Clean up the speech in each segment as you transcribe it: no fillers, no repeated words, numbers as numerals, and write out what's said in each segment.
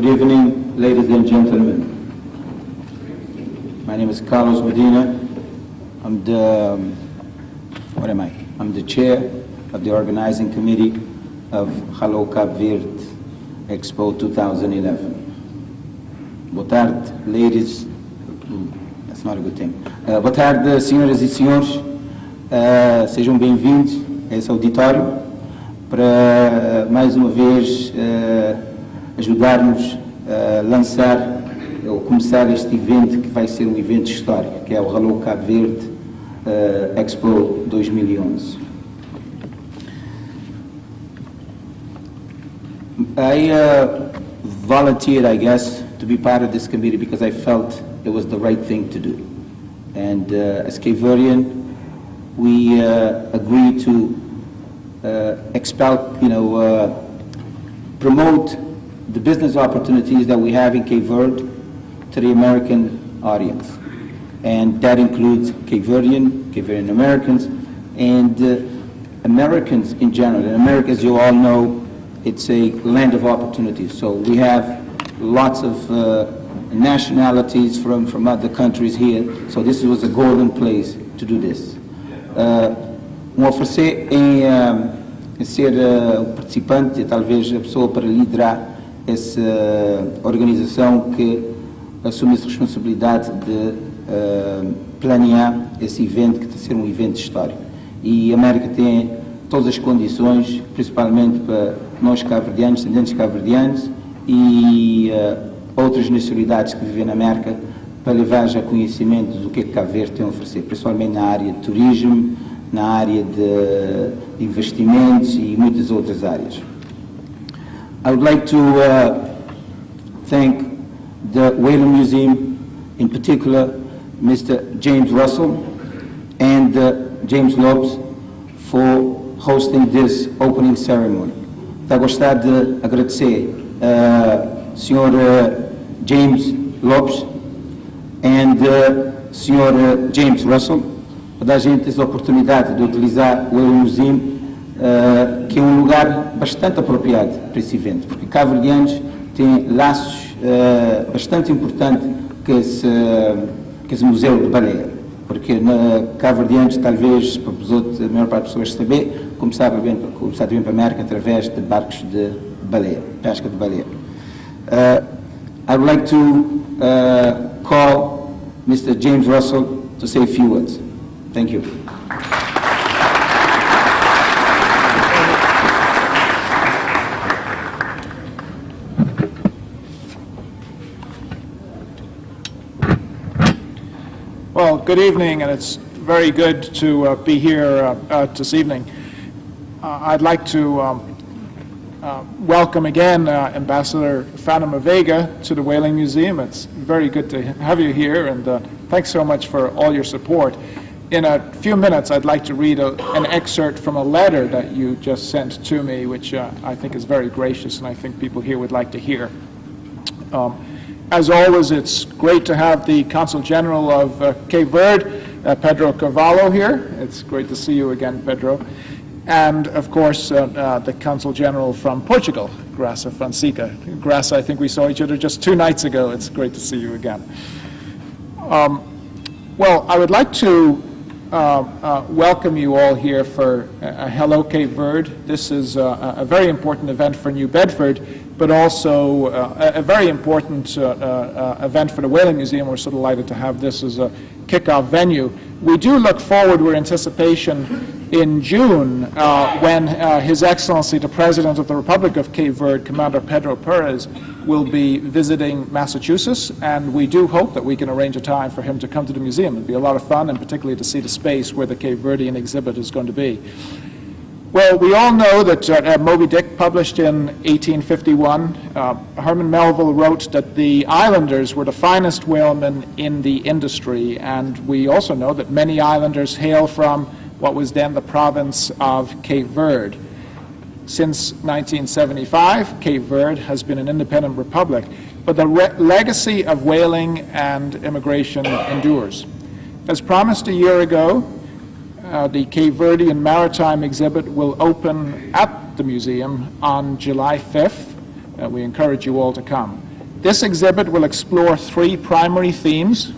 Good evening, ladies and gentlemen. My name is Carlos Medina. I'm the chair of the organizing committee of Hello Cabo Verde Expo 2011. Boa tarde, ladies. That's not a good thing. Boa tarde, senhoras e senhores. Sejam bem-vindos a esse auditório para, mais uma vez, ajudar-nos a lançar ou começar este evento que vai ser um evento histórico, que é o Hello Cabo Verde Expo 2011. I volunteered, I guess, to be part of this committee because I felt it was the right thing to do. And as Cape Verdean, we agreed to promote the business opportunities that we have in Cape Verde to the American audience. And that includes Cape Verdean Americans, and Americans in general. And America, as you all know, it's a land of opportunities. So we have lots of nationalities from other countries here. So this was a golden place to do this. Oferecer em ser participante e talvez a pessoa para liderar essa organização que assume essa responsabilidade de planear esse evento, que está a ser um evento histórico. E a América tem todas as condições, principalmente para nós cabo-verdianos, descendentes cabo-verdianos e outras nacionalidades que vivem na América, para levar já conhecimento do que é que Cabo Verde tem a oferecer, principalmente na área de turismo, na área de investimentos e muitas outras áreas. I would like to thank the Whaling Museum, in particular Mr. James Russell and James Lopes for hosting this opening ceremony. Está a gostar de agradecer Sr. James Lopes and Sr. James Russell para dar a gente essa oportunidade de utilizar o Whaling Museum, que é um lugar bastante apropriado para esse evento, porque cabo-verdianos têm laços bastante importantes com esse museu de baleia, porque cabo-verdianos, talvez para os outros, a maior parte das pessoas saber, começaram a vir para a América através de barcos de baleia, pesca de baleia. I would like to call Mr. James Russell to say a few words. Thank you. Well, good evening, and it's very good to be here this evening. I'd like to welcome again Ambassador Fatima Vega to the Whaling Museum. It's very good to have you here, and thanks so much for all your support. In a few minutes, I'd like to read an excerpt from a letter that you just sent to me, which I think is very gracious, and I think people here would like to hear. As always, it's great to have the Consul General of Cape Verde, Pedro Carvalho, here. It's great to see you again, Pedro. And, of course, the Consul General from Portugal, Graça Fonseca. Graça, I think we saw each other just 2 nights ago. It's great to see you again. Well, I would like to welcome you all here for Hello Cape Verde. This is a very important event for New Bedford, but also a very important event for the Whaling Museum. We're so delighted to have this as a kickoff venue. We do look forward, we're in anticipation, in June, when His Excellency, the President of the Republic of Cape Verde, Commander Pedro Perez, will be visiting Massachusetts, and we do hope that we can arrange a time for him to come to the museum. It'll be a lot of fun, and particularly to see the space where the Cape Verdean exhibit is going to be. Well, we all know that Moby Dick, published in 1851, Herman Melville wrote that the islanders were the finest whalemen in the industry, and we also know that many islanders hail from what was then the province of Cape Verde. Since 1975, Cape Verde has been an independent republic, but the legacy of whaling and immigration endures. As promised a year ago, the Cape Verdean Maritime exhibit will open at the museum on July 5th. We encourage you all to come. This exhibit will explore three primary themes.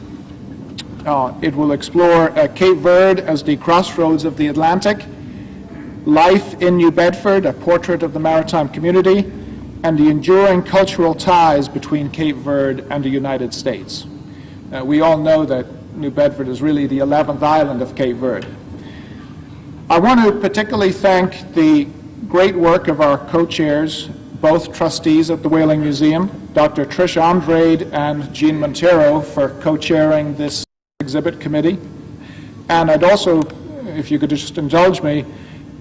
It will explore Cape Verde as the crossroads of the Atlantic, life in New Bedford, a portrait of the maritime community, and the enduring cultural ties between Cape Verde and the United States. We all know that New Bedford is really the 11th island of Cape Verde. I want to particularly thank the great work of our co-chairs, both trustees at the Whaling Museum, Dr. Trish Andrade and Jean Montero, for co-chairing this exhibit committee. And I'd also, if you could just indulge me,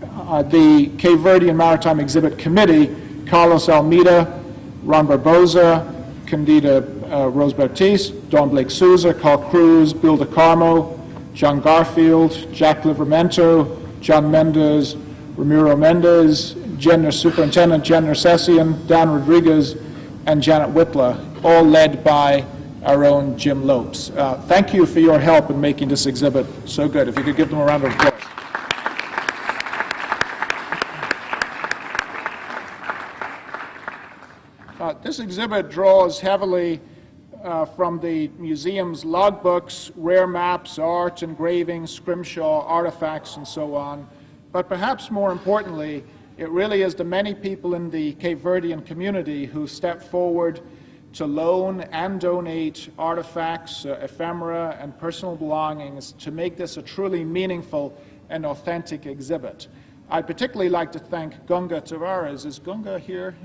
the Cape Verdean Maritime Exhibit Committee, Carlos Almeida, Ron Barboza, Candida Rose Baptiste, Don Blake Souza, Carl Cruz, Bill DeCarmo, John Garfield, Jack Livermento, John Mendez, Ramiro Mendez, Superintendent Jen Nersessian, Dan Rodriguez, and Janet Whitla, all led by our own Jim Lopes. Thank you for your help in making this exhibit so good. If you could give them a round of applause. This exhibit draws heavily from the museum's logbooks, rare maps, art, engravings, scrimshaw, artifacts, and so on. But perhaps more importantly, it really is the many people in the Cape Verdean community who step forward to loan and donate artifacts, ephemera, and personal belongings to make this a truly meaningful and authentic exhibit. I'd particularly like to thank Gunga Tavares. Is Gunga here?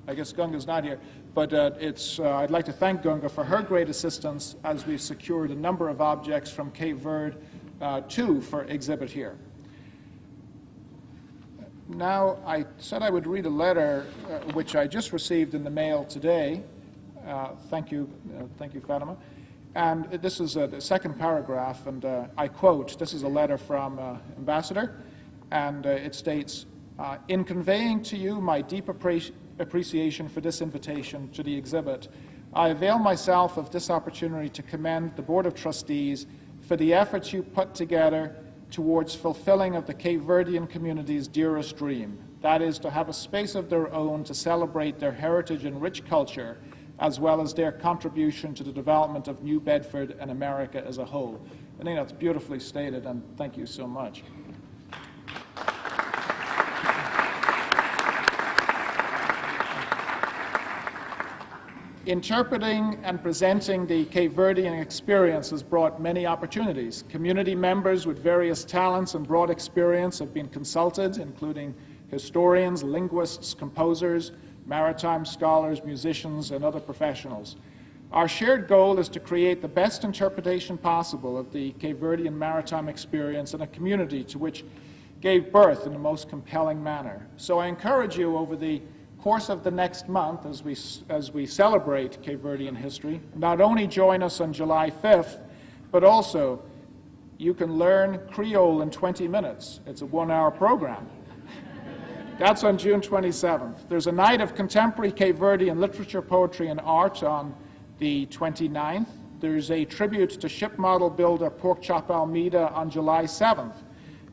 I guess Gunga's not here, but I'd like to thank Gunga for her great assistance as we've secured a number of objects from Cape Verde for exhibit here. Now, I said I would read a letter which I just received in the mail today. Thank you, Fatima. And this is the second paragraph, and I quote, this is a letter from Ambassador, and it states, in conveying to you my deep appreciation for this invitation to the exhibit, I avail myself of this opportunity to commend the Board of Trustees for the efforts you put together towards fulfilling of the Cape Verdean community's dearest dream, that is, to have a space of their own to celebrate their heritage and rich culture, as well as their contribution to the development of New Bedford and America as a whole. I think that's beautifully stated, and thank you so much. Interpreting and presenting the Cape Verdean experience has brought many opportunities. Community members with various talents and broad experience have been consulted, including historians, linguists, composers, maritime scholars, musicians, and other professionals. Our shared goal is to create the best interpretation possible of the Cape Verdean maritime experience in a community to which gave birth in the most compelling manner. So I encourage you over the course of the next month, as we celebrate Cape Verdean history, not only join us on July 5th, but also you can learn Creole in 20 minutes. It's a 1-hour program. That's on June 27th. There's a night of contemporary Cape Verdean literature, poetry, and art on the 29th. There's a tribute to ship model builder Porkchop Almeida on July 7th.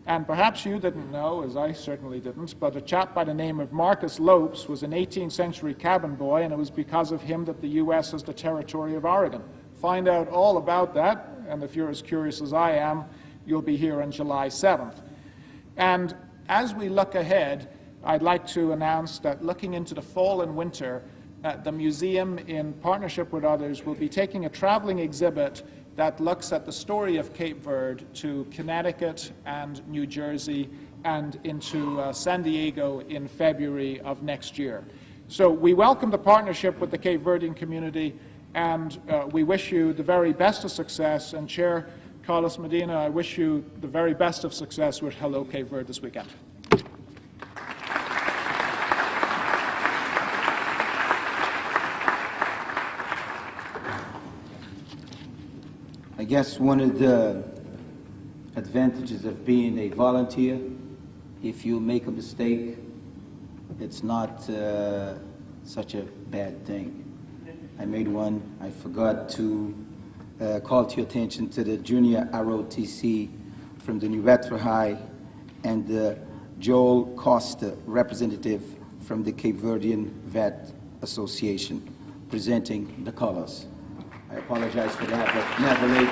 And perhaps you didn't know, as I certainly didn't, but a chap by the name of Marcus Lopes was an 18th century cabin boy, and it was because of him that the U.S. has the territory of Oregon. Find out all about that, and if you're as curious as I am, you'll be here on July 7th. And as we look ahead, I'd like to announce that looking into the fall and winter, the museum, in partnership with others, will be taking a traveling exhibit that looks at the story of Cape Verde to Connecticut and New Jersey and into San Diego in February of next year. So we welcome the partnership with the Cape Verdean community, and we wish you the very best of success. And Chair Carlos Medina, I wish you the very best of success with Hello Cape Verde this weekend. I guess one of the advantages of being a volunteer, if you make a mistake, it's not such a bad thing. I made one. I forgot to call to your attention to the junior ROTC from the New Bedford High and Joel Costa, representative from the Cape Verdean Vet Association, presenting the colors. I apologize for that, but never late.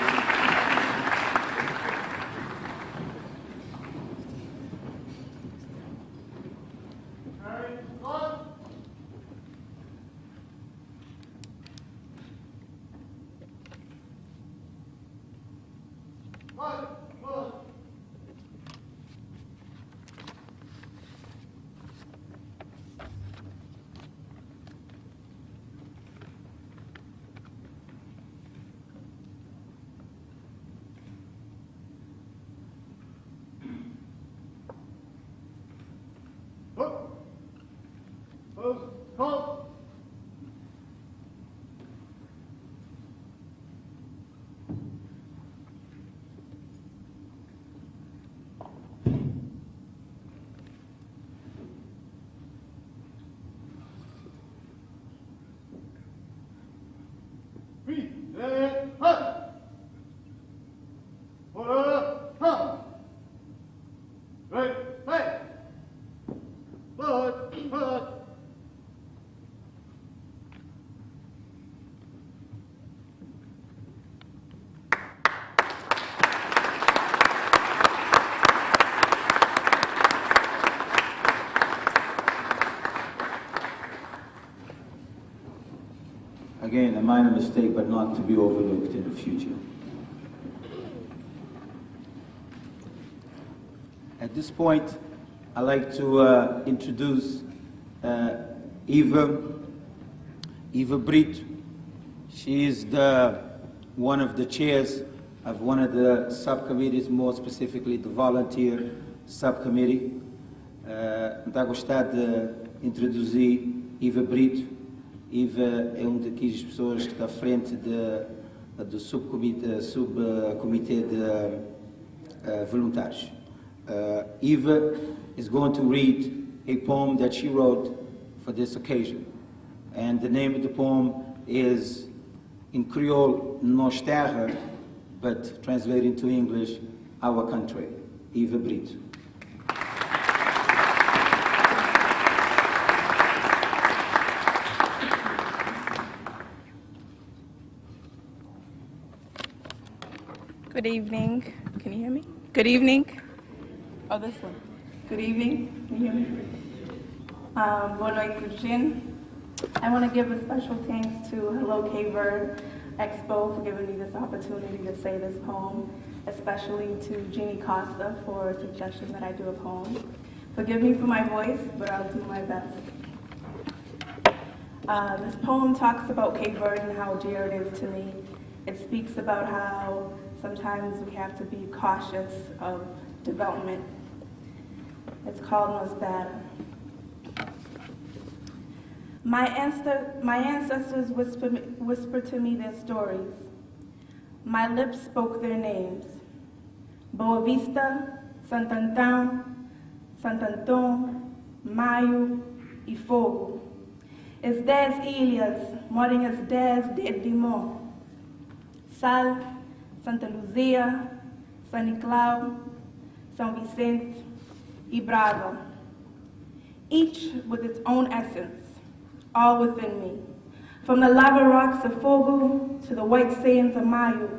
Again, a minor mistake, but not to be overlooked in the future. At this point, I'd like to introduce Eva Brito. She is one of the chairs of one of the subcommittees, more specifically the volunteer subcommittee. Está a gostar de introduzir Eva Brito. Eva é das pessoas que está à frente do subcomitê de voluntários. Eva is going to read a poem that she wrote for this occasion. And the name of the poem is, in Creole, Nos Terra, but translated to English, Our Country. Eva Brito. Good evening. Can you hear me? Good evening. Oh, this one. Good evening. Can you hear me? Boa noite, Christian. I want to give a special thanks to Hello Cabo Verde Expo for giving me this opportunity to say this poem, especially to Jeannie Costa for a suggestion that I do a poem. Forgive me for my voice, but I'll do my best. This poem talks about Cape Verde and how dear it is to me. It speaks about how sometimes we have to be cautious of development. It's called Nos Terra. My ancestors whispered to me their stories. My lips spoke their names. Boa Vista, Santo Antão, Maio e Fogo. As 10 ilhas moram as 10 de Edimon. Sal, Santa Luzia, São Nicolau, São Vicente, e Brava. Each with its own essence, all within me. From the lava rocks of Fogo to the white sands of Maio.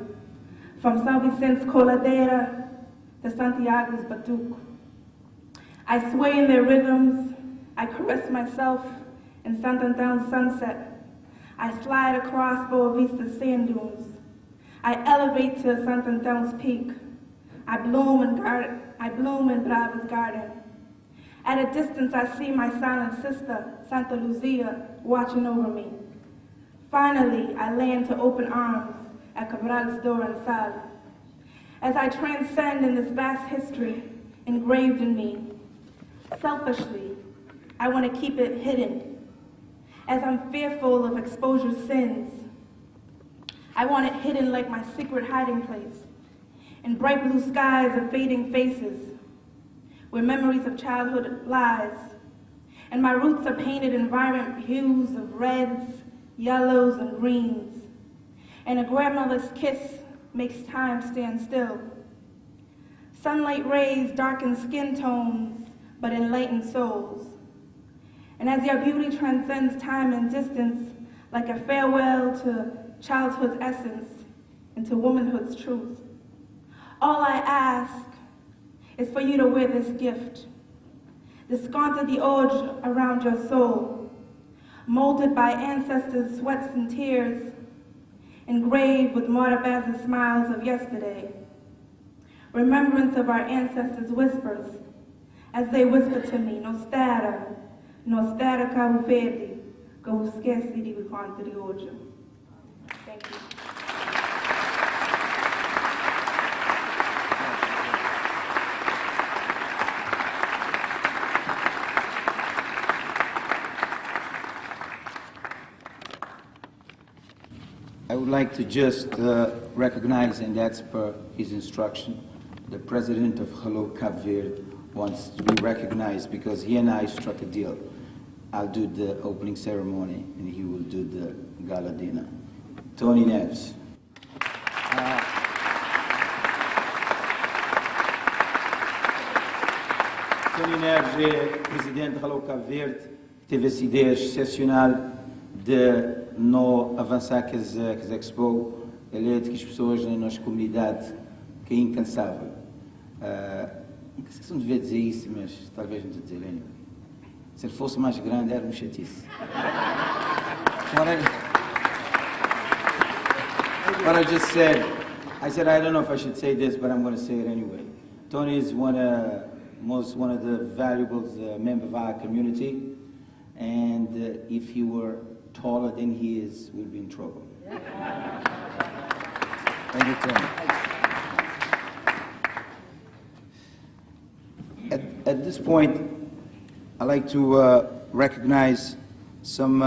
From São Vicente's Coladeira to Santiago's Batuque. I sway in their rhythms, I caress myself in Santo Antão's sunset. I slide across Boa Vista's sand dunes. I elevate to Santo Antão's peak. I bloom in Brava's garden. At a distance, I see my silent sister, Santa Luzia, watching over me. Finally, I land to open arms at Cabral's door in Sal. As I transcend in this vast history engraved in me, selfishly, I want to keep it hidden. As I'm fearful of exposure's sins, I want it hidden like my secret hiding place, in bright blue skies of fading faces, where memories of childhood lies, and my roots are painted in vibrant hues of reds, yellows, and greens, and a grandmother's kiss makes time stand still. Sunlight rays darken skin tones, but enlighten souls. And as your beauty transcends time and distance, like a farewell to childhood's essence and to womanhood's truth, all I ask is for you to wear this gift, the sconta de oj around your soul, molded by ancestors' sweats and tears, engraved with Morabez's smiles of yesterday, remembrance of our ancestors' whispers, as they whisper to me, Nostera Cabo Verde, que o esqueci de conta de hoje. Thank you. I would like to just recognize, and that's per his instruction, the president of Hello Cabo Verde wants to be recognized because he and I struck a deal. I'll do the opening ceremony and he will do the gala dinner. Tony Neves. Tony Neves é presidente de Hello Cabo Verde, teve essa ideia excepcional de não avançar com as Expo. Ele é de que as pessoas na nossa comunidade que é incansável. Não devia dizer isso, mas talvez não dizer anyway. Se ele fosse mais grande, era um chatice. What I just said, I don't know if I should say this, but I'm going to say it anyway. Tony is one of the valuable members of our community, and if he were taller than he is, we'd be in trouble. Thank you, Tony. At this point, I'd like to recognize some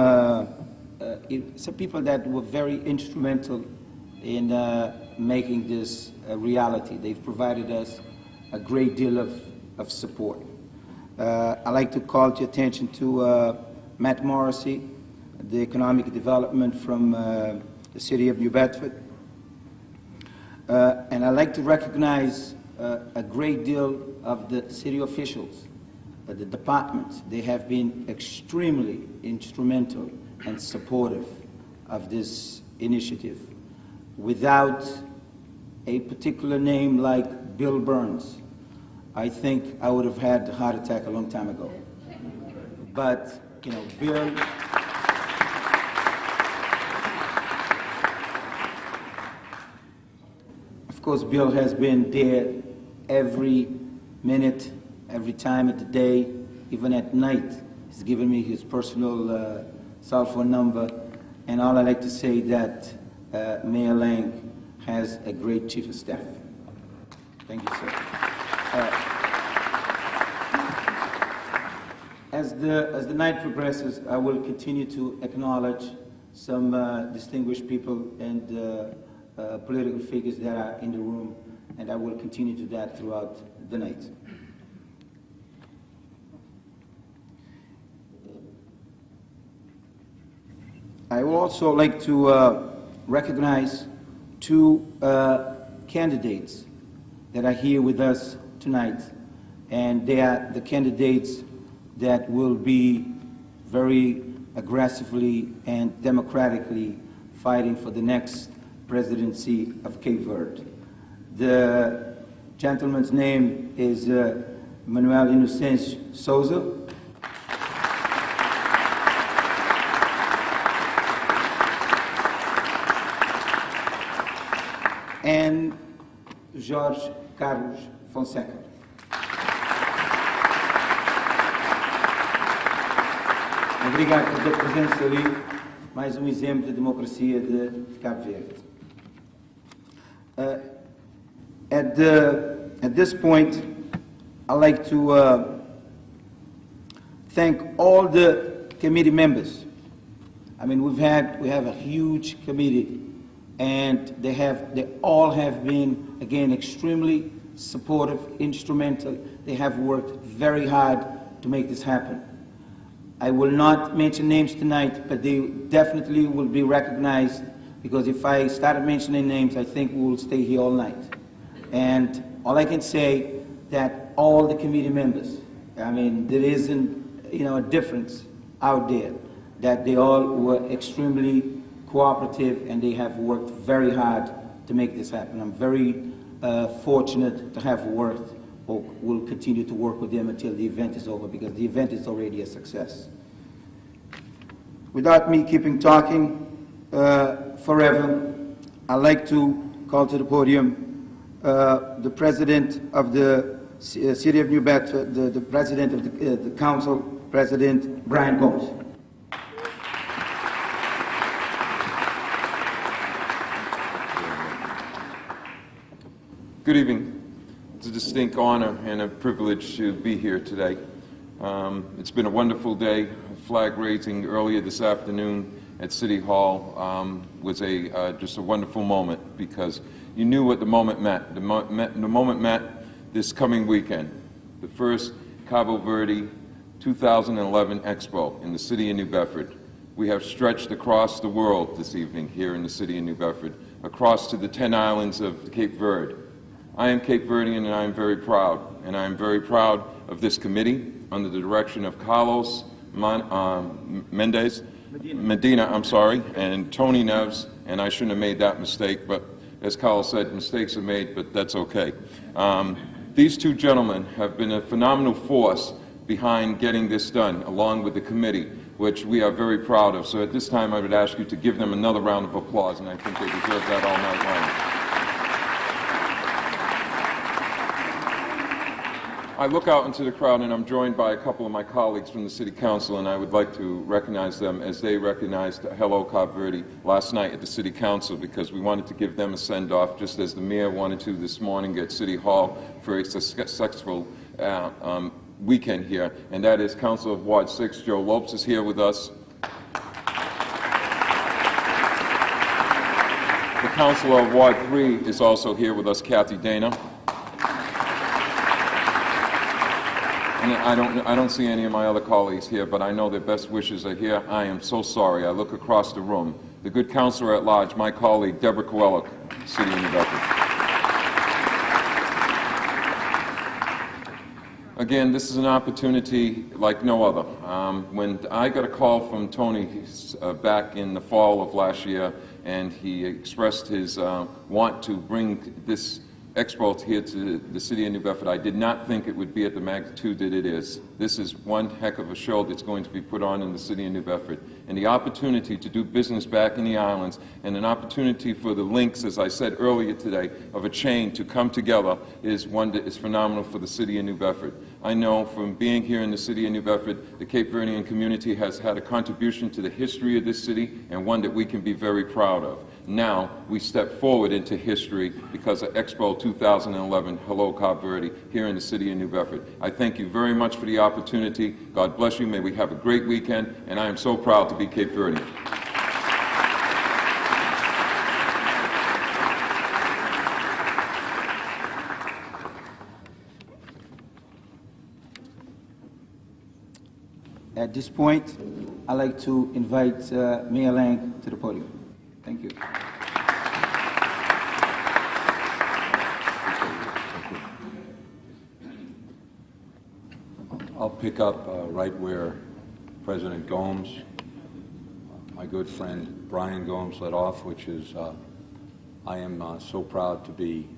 people that were very instrumental in making this a reality. They've provided us a great deal of support. I'd like to call to attention to Matt Morrissey, the economic development from the city of New Bedford. And I'd like to recognize a great deal of the city officials, the departments. They have been extremely instrumental and supportive of this initiative. Without a particular name like Bill Burns, I think I would have had a heart attack a long time ago. But, you know, Bill, of course, Bill has been there every minute, every time of the day, even at night. He's given me his personal cell phone number, and all I like to say that Mayor Lang has a great chief of staff. Thank you, sir. As the night progresses, I will continue to acknowledge some distinguished people and political figures that are in the room, and I will continue to do that throughout the night. I would also like to recognize two candidates that are here with us tonight, and they are the candidates that will be very aggressively and democratically fighting for the next presidency of Cape Verde. The gentleman's name is Manuel Inocêncio Souza. And Jorge Carlos Fonseca. Obrigado por ter presença ali. Mais um exemplo de democracia de Cabo Verde. At this point, I'd like to thank all the committee members. I mean, we have a huge committee, and they all have been, again, extremely supportive, instrumental. They have worked very hard to make this happen. I will not mention names tonight, but they definitely will be recognized, because if I started mentioning names, I think we will stay here all night. And all I can say that all the committee members, I mean, there isn't, a difference out there, that they all were extremely cooperative and they have worked very hard to make this happen. I'm very fortunate to have worked or will continue to work with them until the event is over, because the event is already a success. Without me keeping talking forever, I'd like to call to the podium the President of the City of New Bedford, the President of the Council, President Brian Gomes. Good evening. It's a distinct honor and a privilege to be here today. It's been a wonderful day. Flag raising earlier this afternoon at City Hall was just a wonderful moment, because you knew what the moment meant. The moment meant this coming weekend, the first Cabo Verde 2011 Expo in the city of New Bedford. We have stretched across the world this evening here in the city of New Bedford, across to the 10 islands of Cape Verde. I am Cape Verdean, and I am very proud. And I am very proud of this committee under the direction of Carlos Medina, and Tony Neves, and I shouldn't have made that mistake, but as Carlos said, mistakes are made, but that's okay. These two gentlemen have been a phenomenal force behind getting this done, along with the committee, which we are very proud of. So at this time, I would ask you to give them another round of applause, and I think they deserve that all night long. I look out into the crowd, and I'm joined by a couple of my colleagues from the City Council, and I would like to recognize them as they recognized Hello Cabo Verde last night at the City Council, because we wanted to give them a send-off, just as the Mayor wanted to this morning at City Hall for a successful weekend here, and that is Councilor of Ward 6, Joe Lopes, is here with us. The Councilor of Ward 3 is also here with us, Kathy Dana. And I don't see any of my other colleagues here, but I know their best wishes are here. I am so sorry. I look across the room. The good councilor at large, my colleague, Deborah Coelho, City of New Bedford. Again, this is an opportunity like no other. When I got a call from Tony back in the fall of last year, and he expressed his want to bring this Expo here to the city of New Bedford, I did not think it would be at the magnitude that it is. This is one heck of a show that's going to be put on in the city of New Bedford. And the opportunity to do business back in the islands, and an opportunity for the links, as I said earlier today, of a chain to come together is one that is phenomenal for the city of New Bedford. I know from being here in the city of New Bedford, the Cape Verdean community has had a contribution to the history of this city, and one that we can be very proud of. Now we step forward into history because of Expo 2011 Hello Cabo Verde here in the city of New Bedford. I thank you very much for the opportunity. God bless you. May we have a great weekend, and I am so proud to be Cape Verdean. At this point, I'd like to invite Mayor Lang to the podium. Thank you. I'll pick up right where President Gomes, my good friend Brian Gomes, led off, which is I am so proud to be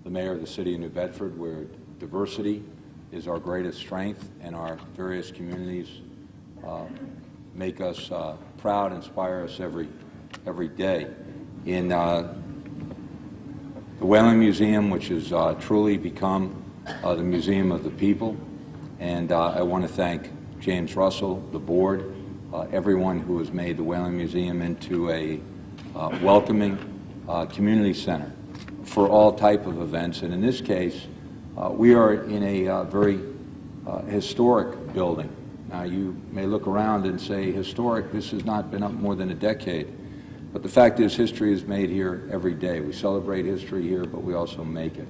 the mayor of the city of New Bedford, where diversity is our greatest strength, and our various communities make us proud, inspire us every day. In the Whaling Museum, which has truly become the museum of the people, and I want to thank James Russell, the board, everyone who has made the Whaling Museum into a welcoming community center for all type of events. And in this case, we are in a very historic building. Now, you may look around and say, historic, this has not been up more than a decade. But the fact is, history is made here every day. We celebrate history here, but we also make it.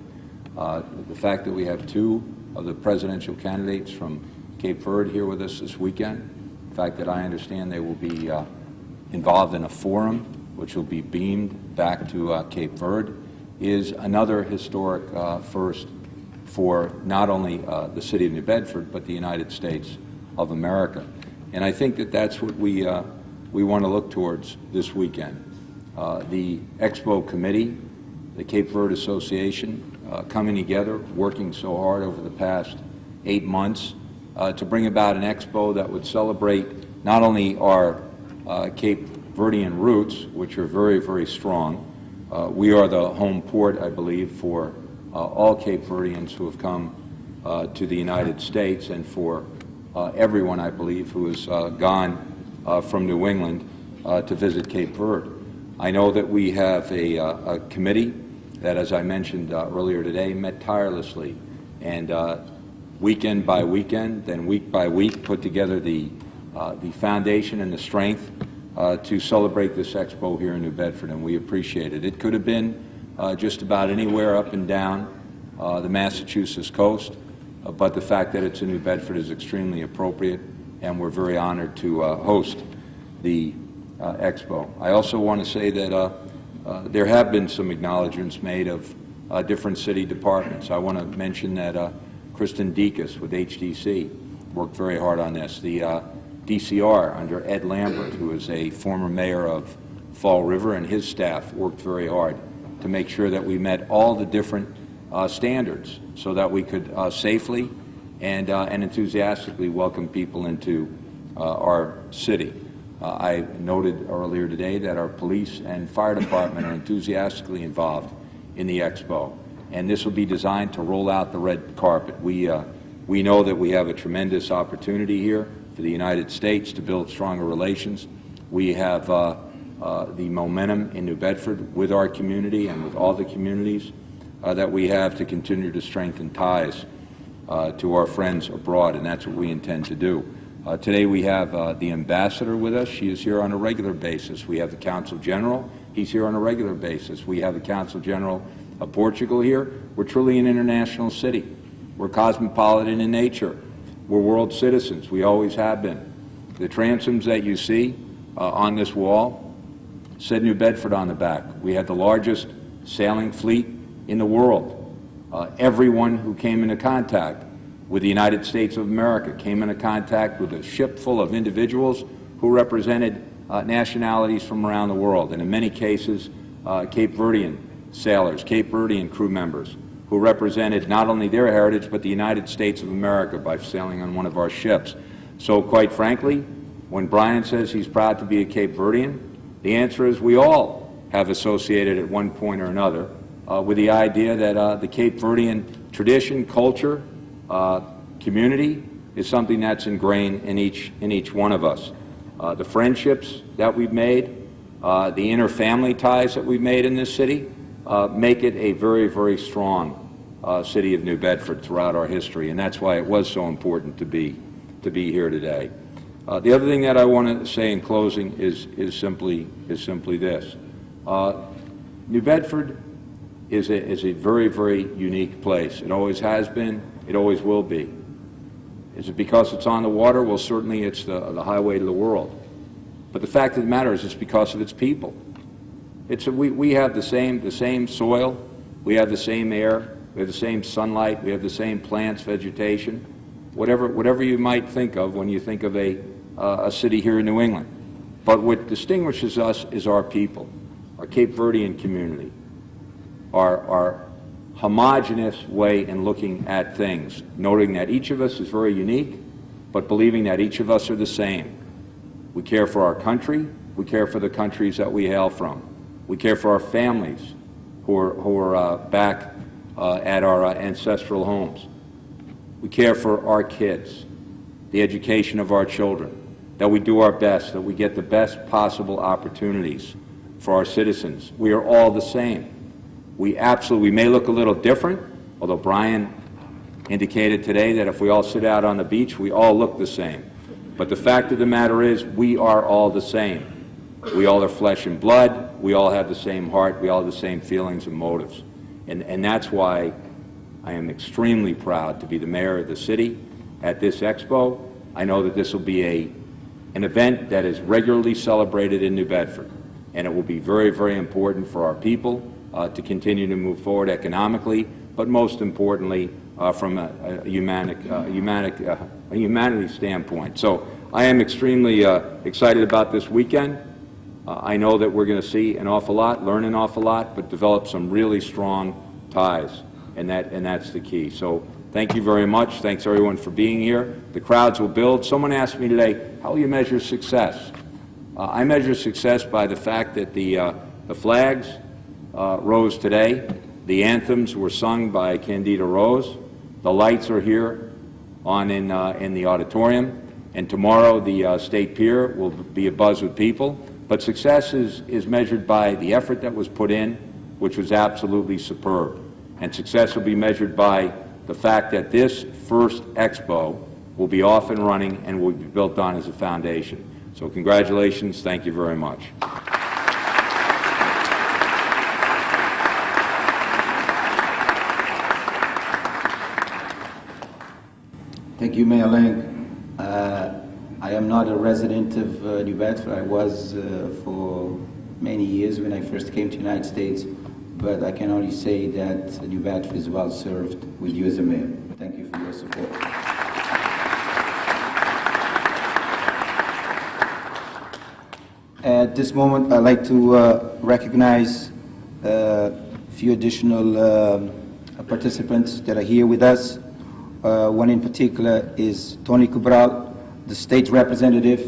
The fact that we have two of the presidential candidates from Cape Verde here with us this weekend, the fact that I understand they will be involved in a forum which will be beamed back to Cape Verde, is another historic first for not only the city of New Bedford, but the United States of America. And I think that that's what we want to look towards this weekend. The Expo Committee, the Cape Verde Association, coming together, working so hard over the past 8 months to bring about an expo that would celebrate not only our Cape Verdean roots, which are very, very strong. We are the home port, I believe, for all Cape Verdeans who have come to the United States, and for everyone, I believe, who has gone from New England to visit Cape Verde. I know that we have a committee that, as I mentioned earlier today, met tirelessly and weekend by weekend, then week by week, put together the foundation and the strength to celebrate this expo here in New Bedford, and we appreciate it. It could have been just about anywhere up and down the Massachusetts coast, but the fact that it's in New Bedford is extremely appropriate, and we're very honored to host the expo. I also want to say that there have been some acknowledgments made of different city departments. I want to mention that Kristen Dekas with HDC worked very hard on this. The DCR under Ed Lambert, who is a former mayor of Fall River, and his staff worked very hard to make sure that we met all the different standards so that we could safely and enthusiastically welcome people into our city. I noted earlier today that our police and fire department are enthusiastically involved in the expo, and this will be designed to roll out the red carpet. We know that we have a tremendous opportunity here for the United States to build stronger relations. We have the momentum in New Bedford with our community and with all the communities that we have to continue to strengthen ties to our friends abroad, and that's what we intend to do. Today we have the ambassador with us. She is here on a regular basis. We have the Consul General. He's here on a regular basis. We have the Consul General of Portugal here. We're truly an international city. We're cosmopolitan in nature. We're world citizens. We always have been. The transoms that you see on this wall said New Bedford on the back. We had the largest sailing fleet in the world. Everyone who came into contact with the United States of America came into contact with a ship full of individuals who represented nationalities from around the world, and in many cases Cape Verdean sailors, Cape Verdean crew members who represented not only their heritage but the United States of America by sailing on one of our ships. So quite frankly, when Brian says he's proud to be a Cape Verdean, the answer is we all have associated at one point or another with the idea that the Cape Verdean tradition, culture, community is something that's ingrained in each one of us. The friendships that we've made, the inter-family ties that we've made in this city make it a very, very strong city of New Bedford throughout our history, and that's why it was so important to be here today. The other thing that I want to say in closing is simply this: New Bedford is a very, very unique place. It always has been. It always will be. Is it because it's on the water? Well, certainly it's the highway to the world. But the fact of the matter is it's because of its people. We have the same soil, we have the same air, we have the same sunlight, we have the same plants, vegetation, whatever you might think of when you think of a city here in New England. But what distinguishes us is our people, our Cape Verdean community, our homogeneous way in looking at things, noting that each of us is very unique, but believing that each of us are the same. We care for our country, we care for the countries that we hail from. We care for our families who are back at our ancestral homes. We care for our kids, the education of our children, that we do our best, that we get the best possible opportunities for our citizens. We are all the same. We may look a little different, although Brian indicated today that if we all sit out on the beach, we all look the same. But the fact of the matter is, we are all the same. We all are flesh and blood. We all have the same heart. We all have the same feelings and motives. And that's why I am extremely proud to be the mayor of the city at this expo. I know that this will be an event that is regularly celebrated in New Bedford, and it will be very, very important for our people to continue to move forward economically, but most importantly from a humanity standpoint. So I am extremely excited about this weekend. I know that we're going to see an awful lot, learn an awful lot, but develop some really strong ties, and that's the key. So thank you very much. Thanks everyone for being here. The crowds will build. Someone asked me today, how will you measure success? I measure success by the fact that the flags rose today. The anthems were sung by Candida Rose. The lights are here in the auditorium. And tomorrow the State Pier will be abuzz with people. But success is measured by the effort that was put in, which was absolutely superb. And success will be measured by the fact that this first Expo will be off and running and will be built on as a foundation. So congratulations. Thank you very much. Thank you, Mayor Lang. I am not a resident of New Bedford. I was for many years when I first came to the United States, but I can only say that New Bedford is well served with you as a mayor. Thank you for your support. At this moment, I'd like to recognize a few additional participants that are here with us. One in particular is Tony Cabral, the state representative.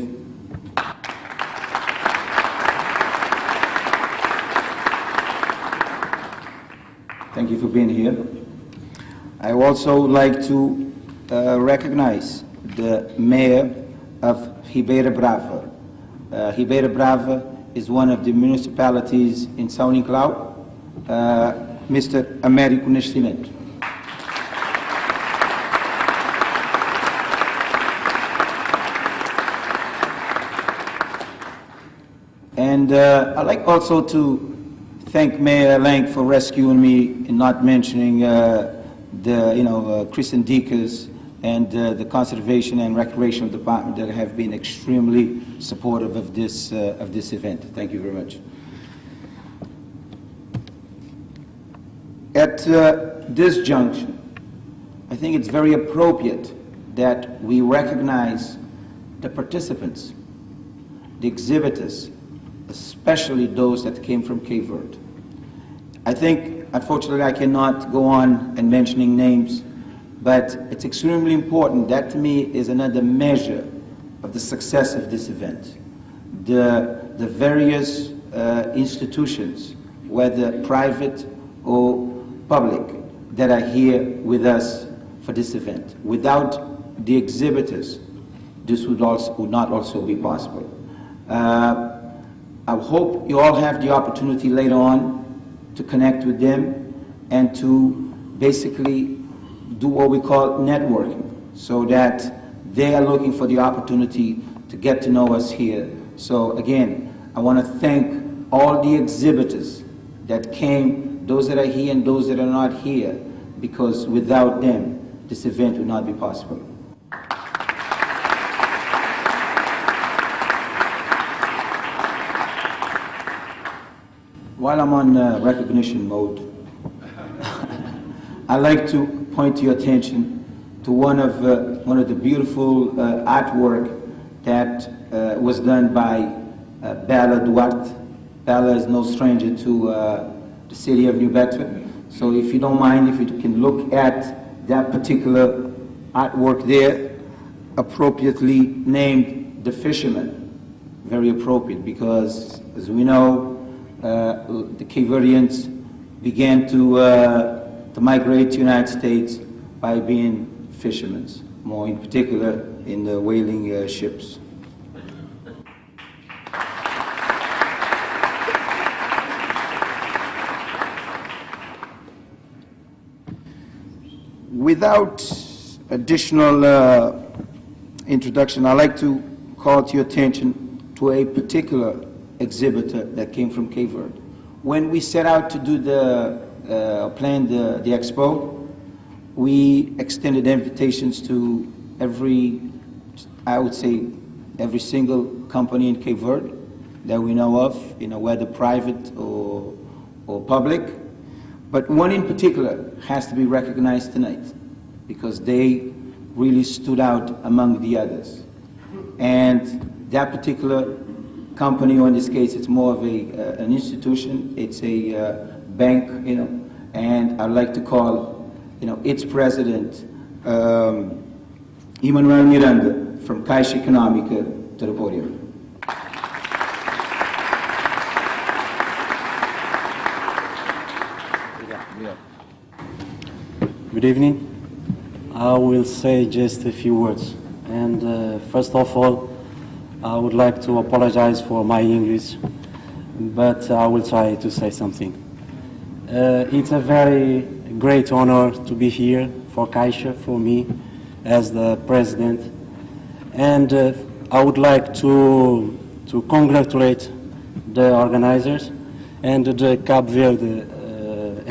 Thank you for being here. I would also like to recognize the mayor of Ribeira Brava. Ribeira Brava is one of the municipalities in São Nicolau, Mr. Américo Nascimento. And I'd like also to thank Mayor Lang for rescuing me and not mentioning Kristen Deakers and the Conservation and Recreation Department that have been extremely supportive of this event. Thank you very much. At this junction, I think it's very appropriate that we recognize the participants, the exhibitors, especially those that came from Cabo Verde. I think, unfortunately, I cannot go on and mentioning names, but it's extremely important. That, to me, is another measure of the success of this event. The various institutions, whether private or public, that are here with us for this event. Without the exhibitors, this would not also be possible. I hope you all have the opportunity later on to connect with them and to basically do what we call networking, so that they are looking for the opportunity to get to know us here. So again, I want to thank all the exhibitors that came, those that are here and those that are not here, because without them, this event would not be possible. While I'm on recognition mode, I'd like to point your attention to one of the beautiful artwork that was done by Bella Duarte. Bella is no stranger to the city of New Bedford. So if you don't mind, if you can look at that particular artwork there, appropriately named The Fisherman. Very appropriate, because as we know, the Cape Verdeans began to migrate to the United States by being fishermen, more in particular in the whaling ships. Without additional introduction, I'd like to call to your attention to a particular exhibitor that came from Cabo Verde. When we set out to do plan the Expo, we extended invitations to every single company in Cabo Verde that we know of, whether private or public. But one in particular has to be recognized tonight, because they really stood out among the others. and that particular company, or in this case, it's more of an institution. It's a bank, and I'd like to call, its president, Emmanuel Miranda from Caixa Económica, to the podium. Good evening. I will say just a few words. And first of all, I would like to apologize for my English, but I will try to say something. It's a very great honor to be here for Caixa, for me, as the president. And I would like to congratulate the organizers and the Cabo Verde,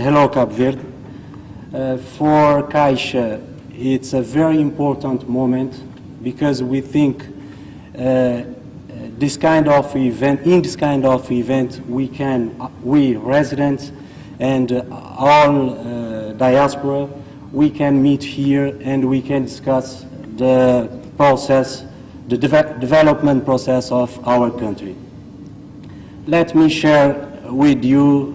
Hello Cabo Verde. For Caixa, it's a very important moment because we think this kind of event, we residents and all diaspora, we can meet here and we can discuss the process, the development process of our country. Let me share with you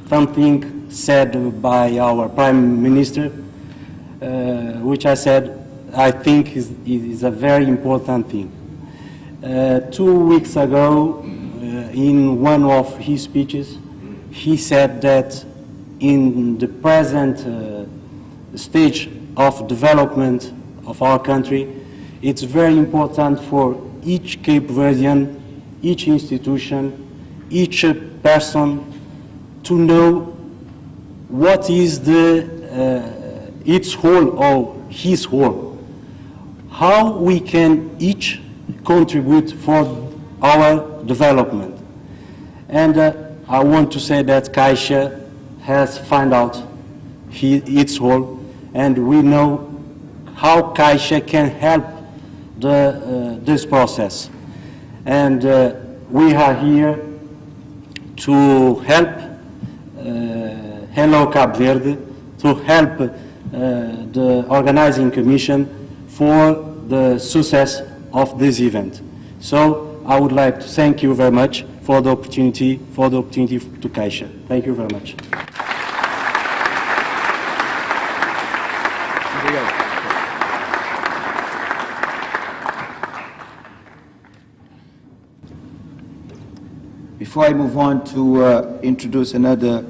something said by our Prime Minister, which I think is a very important thing. 2 weeks ago, in one of his speeches, he said that in the present stage of development of our country, it's very important for each Cape Verdean, each institution, each person to know what is its role or his role, how we can each contribute for our development. And I want to say that Caixa has found out its role, and we know how Caixa can help this process. And we are here to help Hello Cabo Verde, to help the organizing commission for the success of this event. So I would like to thank you very much for the opportunity to Caixa. Thank you very much. Before I move on to introduce another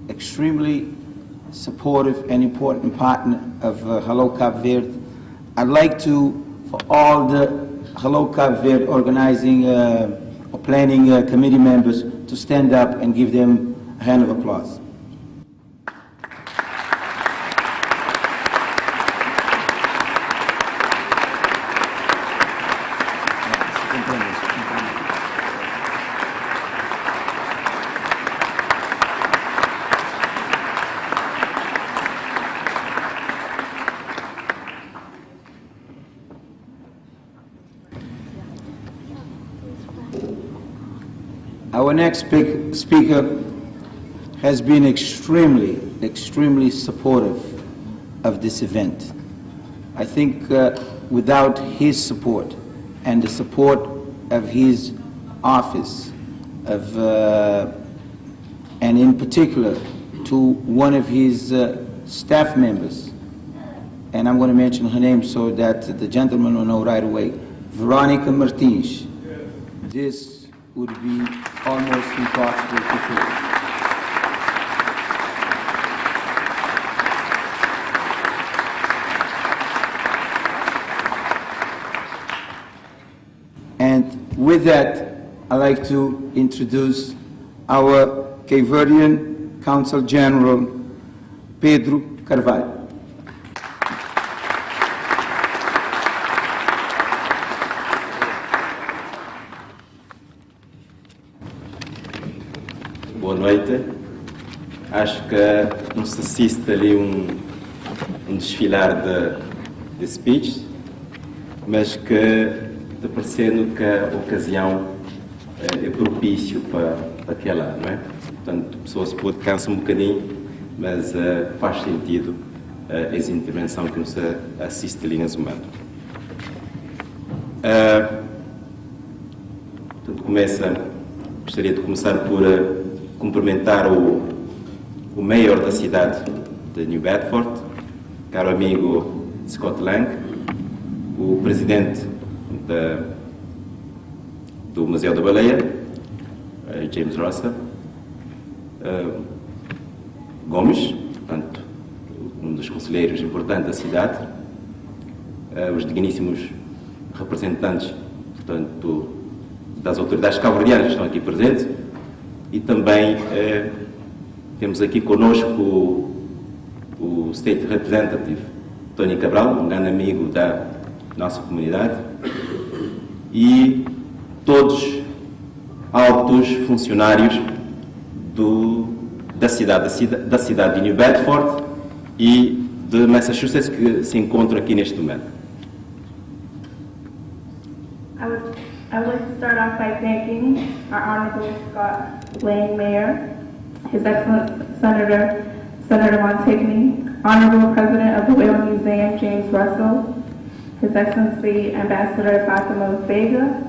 extremely supportive and important partner of Hello Cabo Verde, I'd like to, for all the Hello Cabo Verde organizing or planning committee members, to stand up and give them a hand of applause. Our next speaker has been extremely supportive of this event. I think without his support and the support of his office, and in particular to one of his staff members, and I'm going to mention her name so that the gentleman will know right away, Veronica Martins. This would be almost impossible to do. And with that, I'd like to introduce our Cape Verdean Consul General, Pedro Carvalho. Boa noite. Acho que não se assiste ali um desfilar de speech, mas que está parecendo que a ocasião é propício para aquela, não é? Portanto, a pessoa se pode cansar um bocadinho, mas faz sentido essa intervenção que nos assiste ali nesse momento. Gostaria de começar por cumprimentar o mayor da cidade de New Bedford, caro amigo Scott Lang, o presidente do Museu da Baleia, James Russell, Gomes, portanto, um dos conselheiros importantes da cidade, os digníssimos representantes, portanto, das autoridades cabo-verdianas que estão aqui presentes, e também temos aqui conosco o State Representative, Tony Cabral, um grande amigo da nossa comunidade, e todos altos funcionários da cidade de New Bedford e de Massachusetts que se encontram aqui neste momento. I would like to start off by thanking our Honorable Scott Lang, Mayor, His Excellency Senator Montigny, Honorable President of the Whale Museum, James Russell, His Excellency Ambassador Fatima Vega,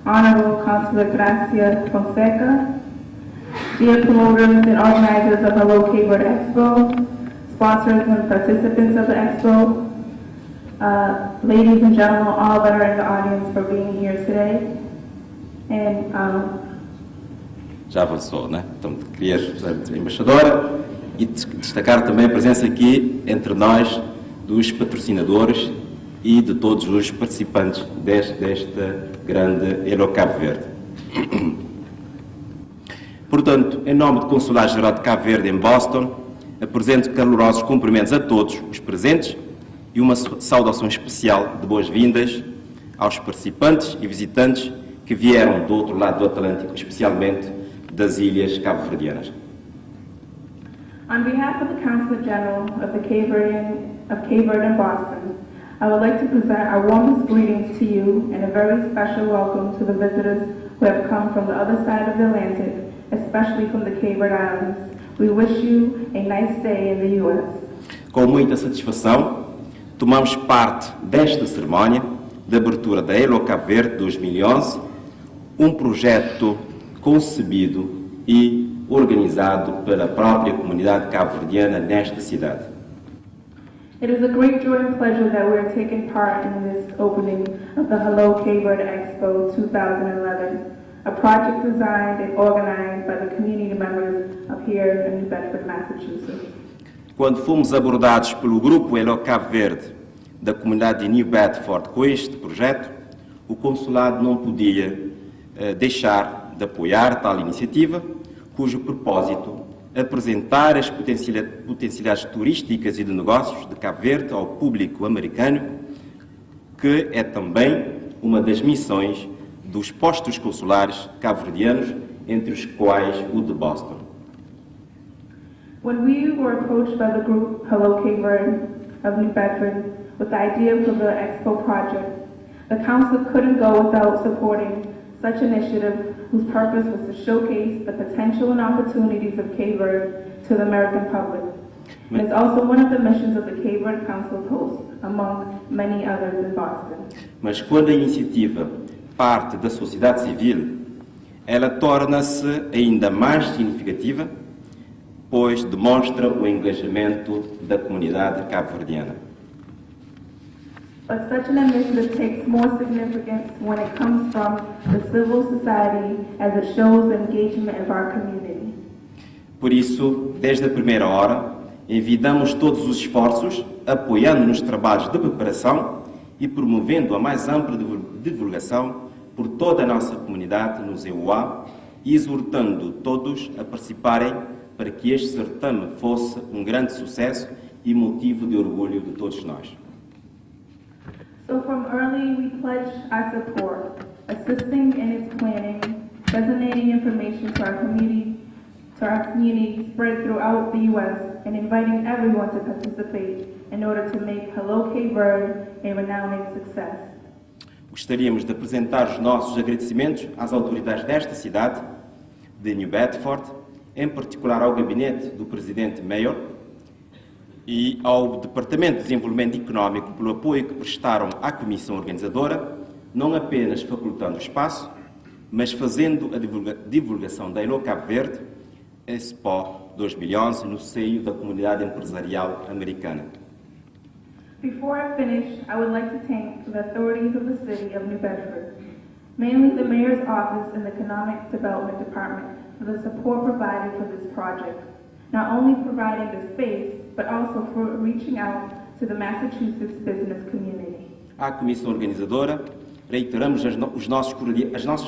Honorable Consular Gracia Fonseca, dear promoters and organizers of Hello Cabo Verde Expo, sponsors and participants of the Expo, ladies and gentlemen, all that are in the audience for being here today. And já avançou, né? Então, queria a embaixadora e destacar também a presença aqui entre nós dos patrocinadores e de todos os participantes desta grande Hello Cabo Verde. Portanto, em nome do Consulado-Geral de Cabo Verde em Boston, apresento calorosos cumprimentos a todos os presentes e uma saudação especial de boas-vindas aos participantes e visitantes que vieram do outro lado do Atlântico, especialmente das ilhas cabo-verdianas. on behalf of the Consulate General of Cabo Verde in Boston, I would like to present our warmest greetings to you and a very special welcome to the visitors who have come from the other side of the Atlantic, especially from the Cabo Verde Islands. We wish you a nice stay in the U.S. Com muita satisfação, tomamos parte desta cerimónia de abertura da Hello Cabo Verde 2011, um projeto concebido e organizado pela própria comunidade cabo-verdiana nesta cidade. It is a great joy and pleasure that we are taking part in this opening of the Hello Cabo Verde Expo 2011, a project designed and organized by the community members of here in New Bedford, Massachusetts. Quando fomos abordados pelo grupo Hello Cabo Verde da comunidade de New Bedford com este projeto, o consulado não podia deixar de apoiar tal iniciativa, cujo propósito é apresentar as potencialidades turísticas e de negócios de Cabo Verde ao público americano, que é também uma das missões dos postos consulares cabo-verdianos, entre os quais o de Boston. When we were approached by the group Hello Cabo Verde of New Bedford with the idea for the Expo project, the Council couldn't go without supporting such initiative whose purpose was to showcase the potential and opportunities of Cabo Verde to the American public. It is also one of the missions of the Cabo Verde Council Post, among many others in Boston. Mas quando a iniciativa parte da sociedade civil, ela torna-se ainda mais significativa, pois demonstra o engajamento da comunidade cabo-verdiana. But such an initiative takes more significance when it comes from the civil society as it shows the engagement of our community. Por isso, desde a primeira hora, envidamos todos os esforços, apoiando nos trabalhos de preparação e promovendo a mais ampla divulgação por toda a nossa comunidade no EUA e exortando todos a participarem para que este certame fosse um grande sucesso e motivo de orgulho de todos nós. So from early, we pledged our support, assisting in its planning, disseminating information to our community spread throughout the U.S., and inviting everyone to participate in order to make Hello Cabo Verde a renowned success. Gostaríamos de apresentar os nossos agradecimentos às autoridades desta cidade, de New Bedford, em particular ao gabinete do Presidente Mayor e ao Departamento de Desenvolvimento Económico pelo apoio que prestaram à Comissão Organizadora, não apenas facultando espaço, mas fazendo a divulgação da Hello Cabo Verde, Expo 2011, no seio da comunidade empresarial americana. Before I finish, I would like to thank the authorities of the city of New Bedford, mainly the Mayor's Office and the Economic Development Department, for the support provided for this project, not only providing the space, but also for reaching out to the Massachusetts business community. À comissão organizadora, reiteramos as nossas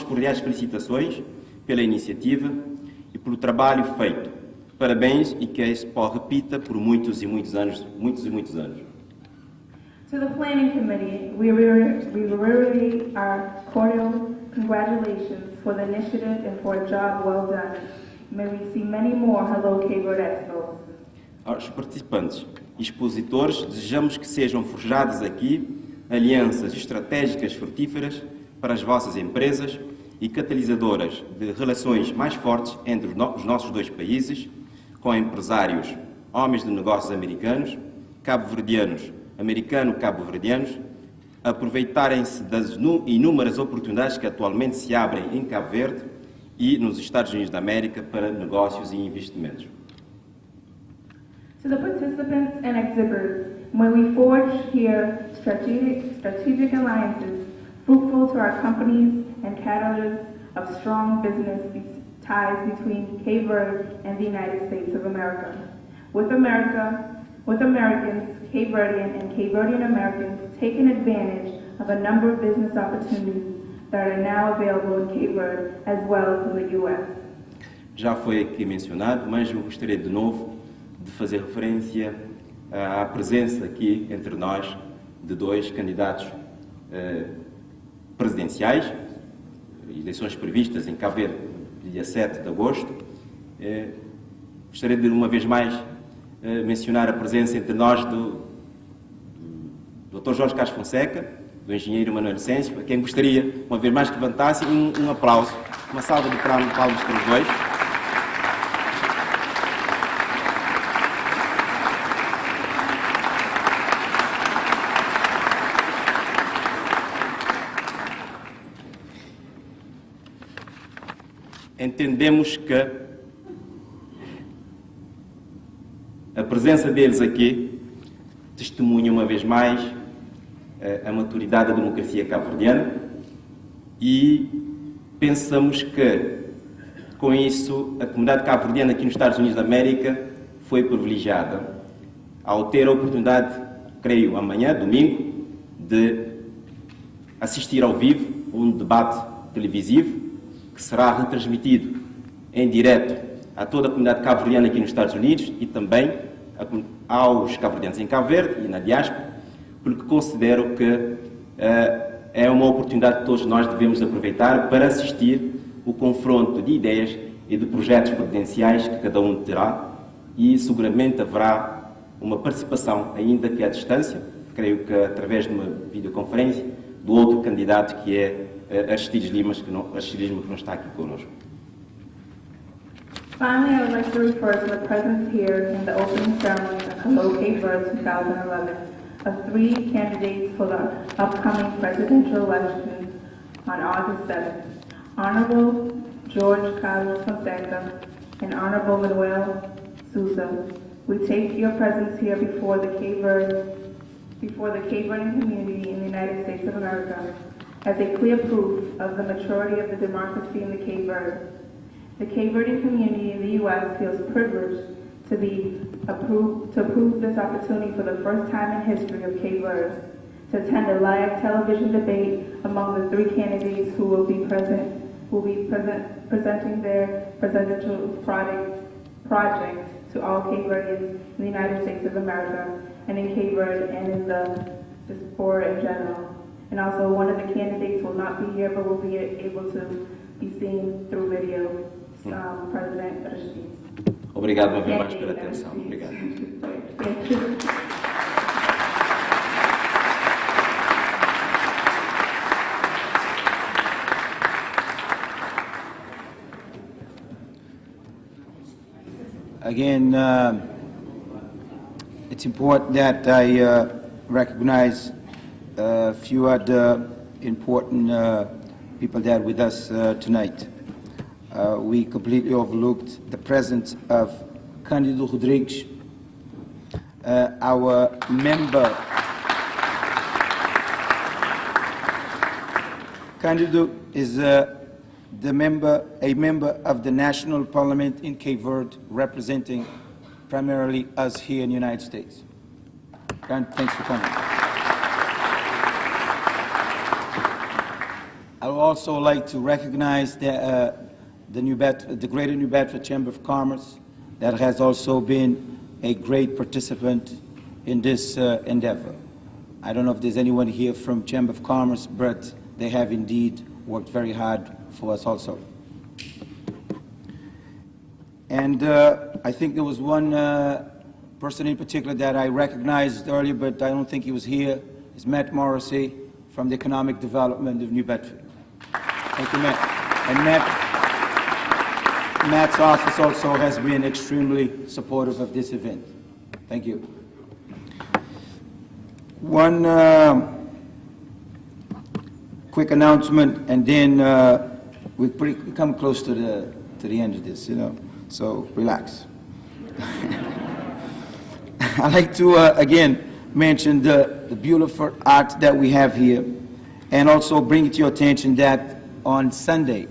cordiais felicitações pela iniciativa e pelo trabalho feito. Parabéns e que a Expo repita por muitos e muitos anos. To the Planning Committee, we reiterate our cordial congratulations for the initiative and for a job well done. May we see many more Hello Cabo Verde Expos. Aos participantes e expositores, desejamos que sejam forjadas aqui alianças estratégicas frutíferas para as vossas empresas e catalisadoras de relações mais fortes entre os nossos dois países, com empresários, homens de negócios americanos, cabo-verdianos, americano-cabo-verdianos, aproveitarem-se das inúmeras oportunidades que atualmente se abrem em Cabo Verde e nos Estados Unidos da América para negócios e investimentos. To the participants and exhibitors, may we forge here strategic alliances fruitful to our companies and catalysts of strong business ties between Cape Verde and the United States of America. With Americans, Cape Verdean and Cape Verdean Americans taking advantage of a number of business opportunities that are now available in Cape Verde as well as in the U.S. Já foi aqui mencionado, mas eu gostaria de novo de fazer referência à presença aqui entre nós de dois candidatos presidenciais, eleições previstas em Cabo Verde, dia 7 de agosto. Gostaria de, uma vez mais, mencionar a presença entre nós do Dr. Jorge Carlos Fonseca, do engenheiro Manuel Cêncio, a quem gostaria, uma vez mais, que levantassem um aplauso, uma salva de palmas para os dois. Entendemos que a presença deles aqui testemunha uma vez mais a maturidade da democracia cabo-verdiana e pensamos que com isso a comunidade cabo-verdiana aqui nos Estados Unidos da América foi privilegiada ao ter a oportunidade, creio amanhã, domingo, de assistir ao vivo a um debate televisivo que será retransmitido em direto a toda a comunidade cabo-verdiana aqui nos Estados Unidos e também aos cabo-verdianos em Cabo Verde e na diáspora, porque considero que é uma oportunidade que todos nós devemos aproveitar para assistir o confronto de ideias e de projetos presidenciais que cada um terá e seguramente haverá uma participação, ainda que à distância, creio que através de uma videoconferência, do outro candidato que é Aristides Lima, que não está aqui connosco. Finally, I would like to refer to the presence here in the opening ceremony of Hello Cape Verde 2011 of 3 candidates for the upcoming presidential elections on August 7th, Honorable George Carlos Fonseca and Honorable Manuel Souza. We take your presence here before the Cape Verdean community in the United States of America as a clear proof of the maturity of the democracy in the Cape Verde. The Cape Verdean community in the U.S. feels privileged to approve this opportunity for the first time in history of Cape Verde, to attend a live television debate among the 3 candidates who will be presenting their presidential projects to all Cape Verdeans in the United States of America and in Cape Verde and in the diaspora in general. And also, one of the candidates will not be here, but will be able to be seen through video. President Aristides. Obrigado uma vez mais pela atenção. Obrigado. Again, it's important that I recognize a few other important people there with us tonight. We completely overlooked the presence of Cândido Rodrigues, our member. Cândido is a member of the National Parliament in Cape Verde, representing primarily us here in the United States. Thanks for coming. I would also like to recognize the Greater New Bedford Chamber of Commerce that has also been a great participant in this endeavor. I don't know if there's anyone here from Chamber of Commerce, but they have indeed worked very hard for us also. And I think there was one person in particular that I recognized earlier, but I don't think he was here. It's Matt Morrissey from the Economic Development of New Bedford. Thank you, Matt. And Matt's office also has been extremely supportive of this event. Thank you. One quick announcement, and then we come close to the end of this, so relax. I'd like to again mention the beautiful art that we have here, and also bring it to your attention that on Sunday,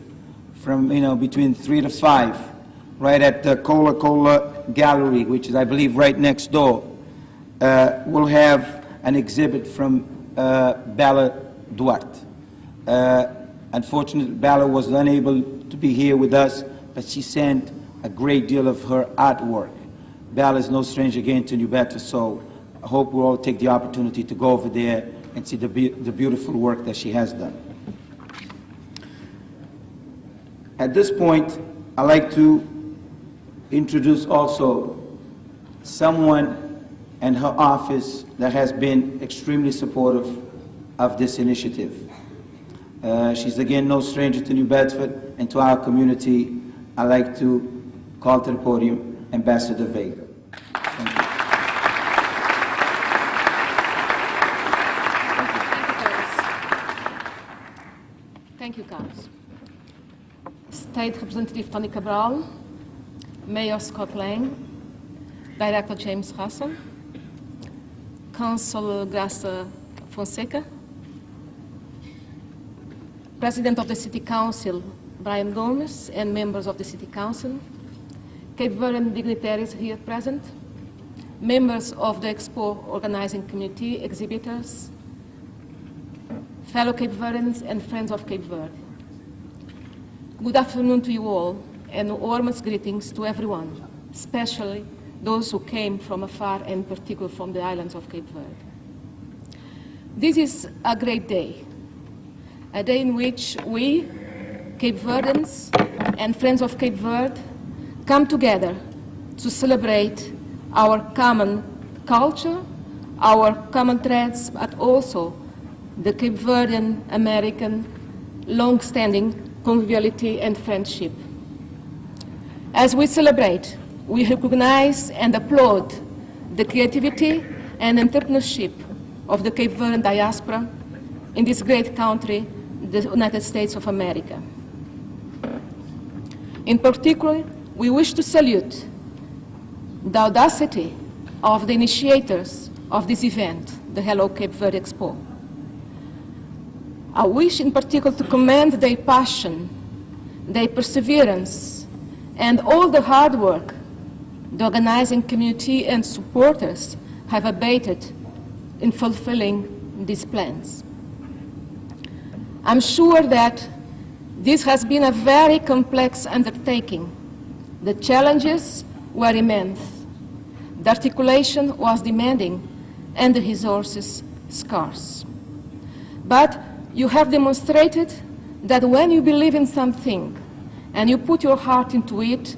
from between 3 to 5, right at the Coca-Cola Gallery, which is I believe right next door, we'll have an exhibit from Bella Duarte. Unfortunately, Bella was unable to be here with us, but she sent a great deal of her artwork. Bella is no stranger again to New Bedford, so I hope we'll all take the opportunity to go over there and see the beautiful work that she has done. At this point, I'd like to introduce also someone and her office that has been extremely supportive of this initiative. She's again no stranger to New Bedford and to our community. I'd like to call to the podium Ambassador Vega. Thank you. Thank you, Carlos. State Representative Tony Cabral, Mayor Scott Lang, Director James Russell, Council Graça Fonseca, President of the City Council, Brian Gomez, and members of the City Council, Cape Verdean dignitaries here present, members of the Expo organizing committee, exhibitors, fellow Cape Verdeans, and friends of Cape Verde. Good afternoon to you all, and warmest greetings to everyone, especially those who came from afar, and in particular from the islands of Cape Verde. This is a great day, a day in which we, Cape Verdeans and friends of Cape Verde, come together to celebrate our common culture, our common threads, but also the Cape Verdean American long-standing conviviality and friendship. As we celebrate, we recognize and applaud the creativity and entrepreneurship of the Cape Verdean diaspora in this great country, the United States of America. In particular, we wish to salute the audacity of the initiators of this event, the Hello Cape Verde Expo. I wish in particular to commend their passion, their perseverance, and all the hard work the organizing community and supporters have abated in fulfilling these plans. I'm sure that this has been a very complex undertaking. The challenges were immense, the articulation was demanding, and the resources scarce. But you have demonstrated that when you believe in something and you put your heart into it,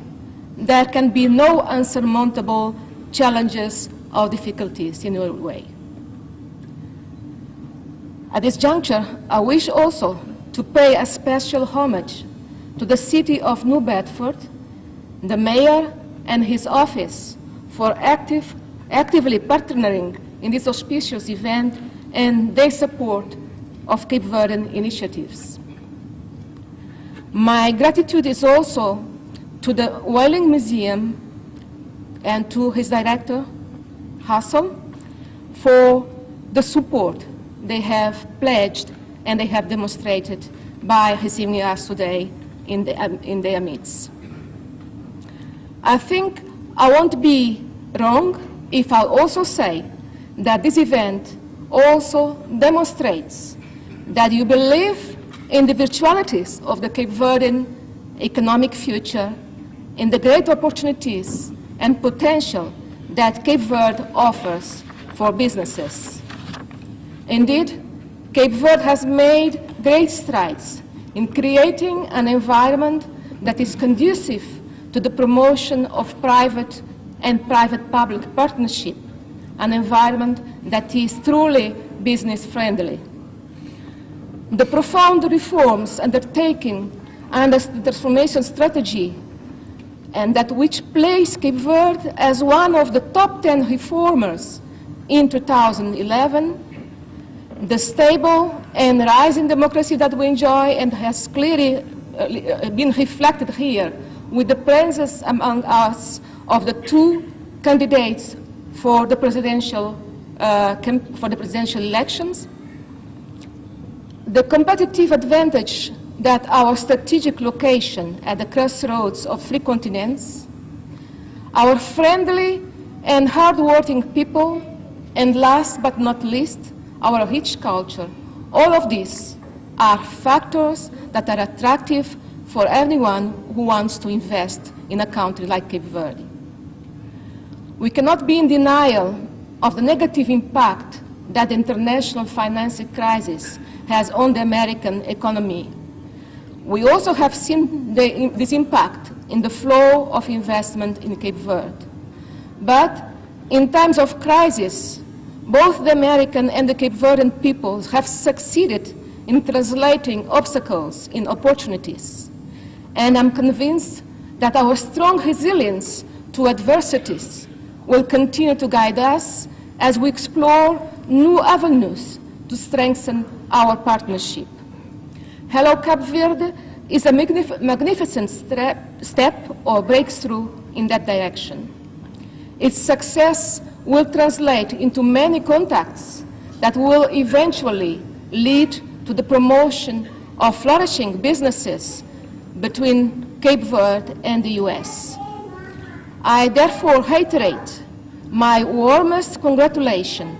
there can be no unsurmountable challenges or difficulties in your way. At this juncture, I wish also to pay a special homage to the city of New Bedford, the mayor and his office for actively partnering in this auspicious event and their support of Cape Verdean initiatives. My gratitude is also to the Whaling Museum and to his director, Hassel, for the support they have pledged and they have demonstrated by receiving us today in their midst. I think I won't be wrong if I also say that this event also demonstrates that you believe in the virtualities of the Cape Verdean economic future, in the great opportunities and potential that Cape Verde offers for businesses. Indeed, Cape Verde has made great strides in creating an environment that is conducive to the promotion of private and private-public partnership, an environment that is truly business-friendly. The profound reforms undertaken under the transformation strategy, and that which placed Cape Verde as one of the top 10 reformers in 2011, the stable and rising democracy that we enjoy and has clearly been reflected here with the presence among us of the two candidates for the presidential elections, the competitive advantage that our strategic location at the crossroads of three continents, our friendly and hardworking people, and last but not least, our rich culture, all of these are factors that are attractive for anyone who wants to invest in a country like Cape Verde. We cannot be in denial of the negative impact that the international financial crisis has on the American economy. We also have seen this impact in the flow of investment in Cape Verde. But in times of crisis, both the American and the Cape Verdean peoples have succeeded in translating obstacles in opportunities. And I'm convinced that our strong resilience to adversities will continue to guide us as we explore new avenues to strengthen our partnership. Hello Cape Verde is a magnificent step or breakthrough in that direction. Its success will translate into many contacts that will eventually lead to the promotion of flourishing businesses between Cape Verde and the US. I therefore reiterate my warmest congratulations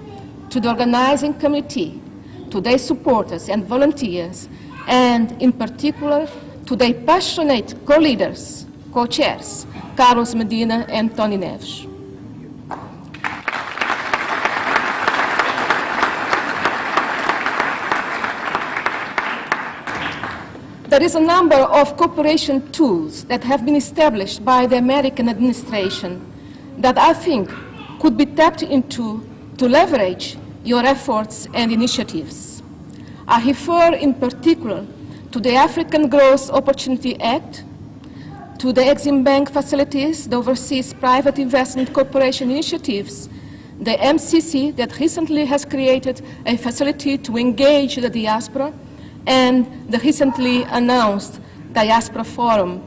to the organizing committee, to their supporters and volunteers, and in particular to their passionate co-leaders, co-chairs, Carlos Medina and Tony Neves. There is a number of cooperation tools that have been established by the American administration that I think could be tapped into to leverage your efforts and initiatives. I refer in particular to the African Growth Opportunity Act, to the Exim Bank facilities, the Overseas Private Investment Corporation initiatives, the MCC that recently has created a facility to engage the diaspora, and the recently announced Diaspora Forum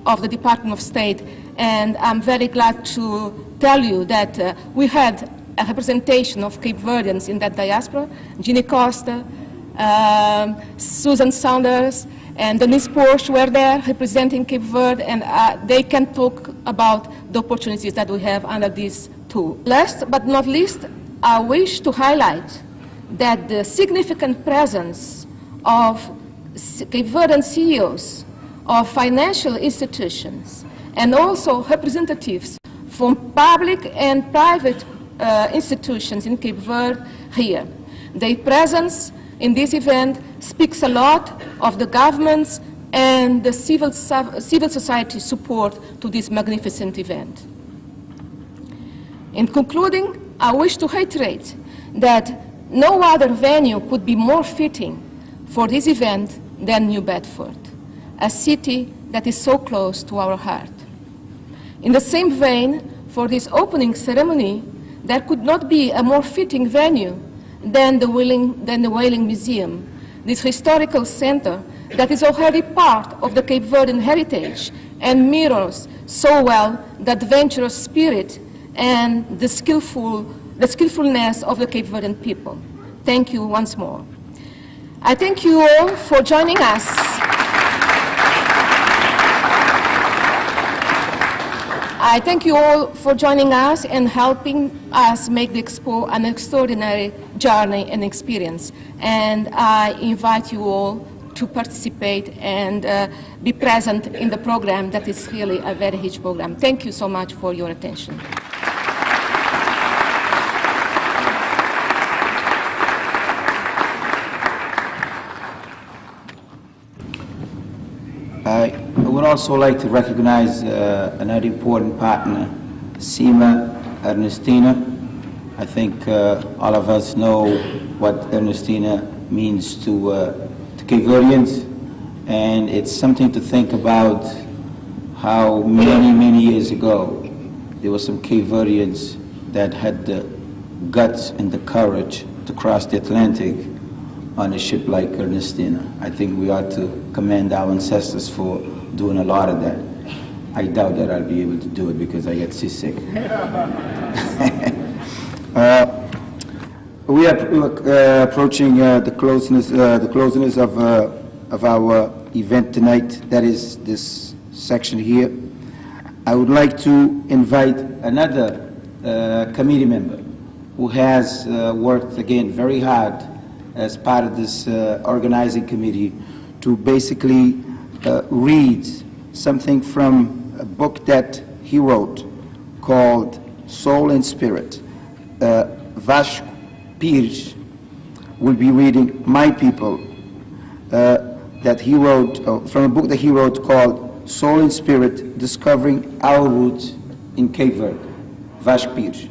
of the Department of State. And I'm very glad to tell you that we had a representation of Cape Verdeans in that diaspora, Ginny Costa, Susan Saunders, and Denise Porsche were there representing Cape Verde, and they can talk about the opportunities that we have under this tool. Last but not least, I wish to highlight that the significant presence of Cape Verdean CEOs of financial institutions and also representatives from public and private institutions in Cape Verde here. Their presence in this event speaks a lot of the government's and the civil society support to this magnificent event. In concluding, I wish to reiterate that no other venue could be more fitting for this event than New Bedford, a city that is so close to our heart. In the same vein, for this opening ceremony, there could not be a more fitting venue than the Whaling Museum, this historical center that is already part of the Cape Verdean heritage and mirrors so well the adventurous spirit and the skillfulness of the Cape Verdean people. Thank you once more. I thank you all for joining us. I thank you all for joining us and helping us make the Expo an extraordinary journey and experience. And I invite you all to participate and be present in the program that is really a very rich program. Thank you so much for your attention. I would also like to recognize another important partner, Sima Ernestina. I think all of us know what Ernestina means to Cape Verdeans, and it's something to think about how many years ago there were some Cape Verdeans that had the guts and the courage to cross the Atlantic on a ship like Ernestina. I think we ought to commend our ancestors for doing a lot of that. I doubt that I'll be able to do it because I get seasick. We are approaching the closeness of our event tonight. That is this section here. I would like to invite another committee member who has worked again very hard as part of this organizing committee to basically read something from a book that he wrote called Soul and Spirit. Vasco Pires will be reading My People, that he wrote, from a book that he wrote called Soul and Spirit, Discovering Our Roots in Cape Verde. Vasco Pires.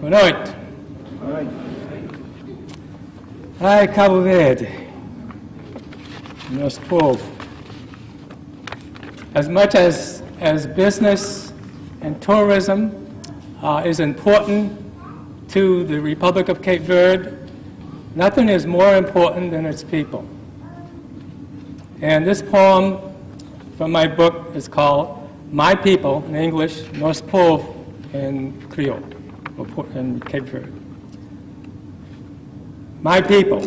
Boa noite. Ai, Cabo Verde, nosso povo. As much as business and tourism is important to the Republic of Cape Verde, nothing is more important than its people. And this poem from my book is called My People in English, Nosso Povo in Creole, in Cape Verde. My people.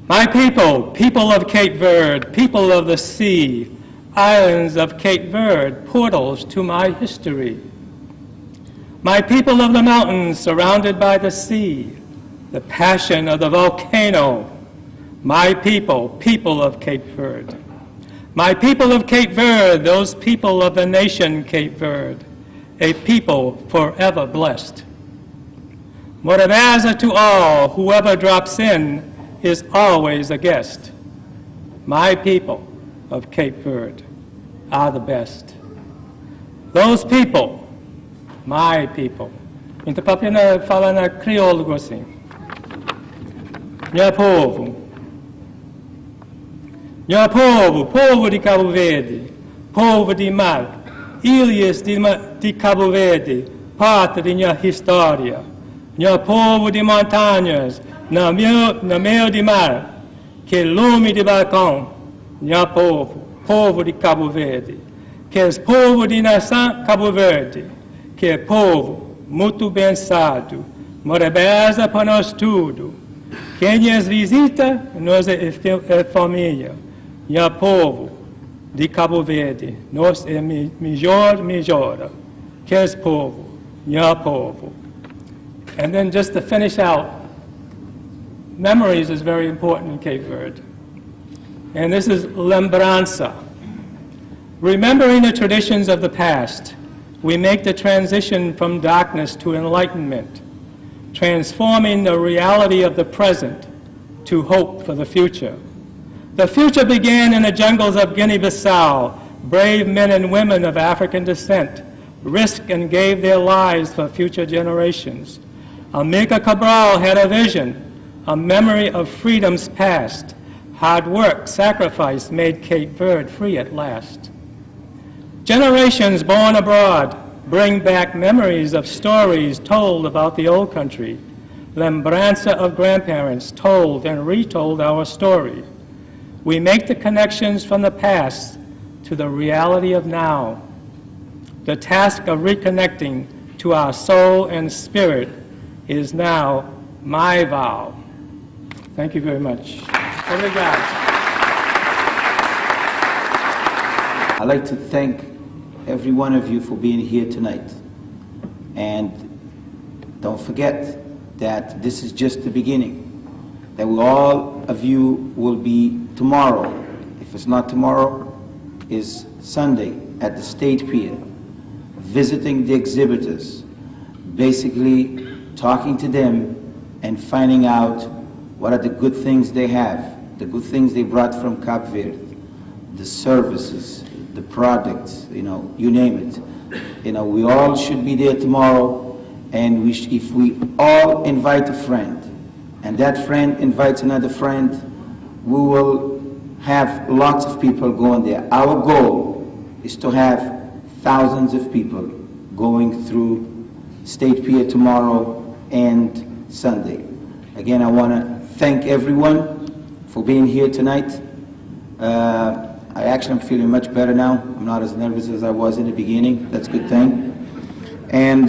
My people, people of Cape Verde, people of the sea, islands of Cape Verde, portals to my history. My people of the mountains surrounded by the sea, the passion of the volcano. My people, people of Cape Verde. My people of Cape Verde, those people of the nation Cape Verde, a people forever blessed. Morabeza to all, whoever drops in is always a guest. My people of Cape Verde are the best. Those people, my people. Então, papina fala na crioulo assim. Meu povo. Meu povo, povo de Cabo Verde, povo de mar, ilhas de Cabo Verde, parte de minha história. Meu povo de montanhas, no meio de mar, que lume de balcão, meu povo, povo de Cabo Verde, que é povo de nação Cabo Verde, que é povo muito pensado, morabeza para nós tudo. Quem nos visita, nós é família, meu povo de Cabo Verde, nós é melhor, que é povo, meu povo. And then just to finish out, memories is very important in Cape Verde. And this is lembrança. Remembering the traditions of the past, we make the transition from darkness to enlightenment, transforming the reality of the present to hope for the future. The future began in the jungles of Guinea-Bissau. Brave men and women of African descent risked and gave their lives for future generations. Amilcar Cabral had a vision, a memory of freedom's past. Hard work, sacrifice made Cape Verde free at last. Generations born abroad bring back memories of stories told about the old country. Lembranza of grandparents told and retold our story. We make the connections from the past to the reality of now. The task of reconnecting to our soul and spirit is now my vow. Thank you very much. Obrigado. I'd like to thank every one of you for being here tonight. And don't forget that this is just the beginning. That all of you will be tomorrow. If it's not tomorrow, is Sunday at the State Pier, visiting the exhibitors, basically talking to them and finding out what are the good things they have, the good things they brought from Cabo Verde, the services, the products, you name it. We all should be there tomorrow, and if we all invite a friend, and that friend invites another friend, we will have lots of people going there. Our goal is to have thousands of people going through State Pier tomorrow and Sunday. Again, I want to thank everyone for being here tonight. I actually am feeling much better now. I'm not as nervous as I was in the beginning. That's a good thing. And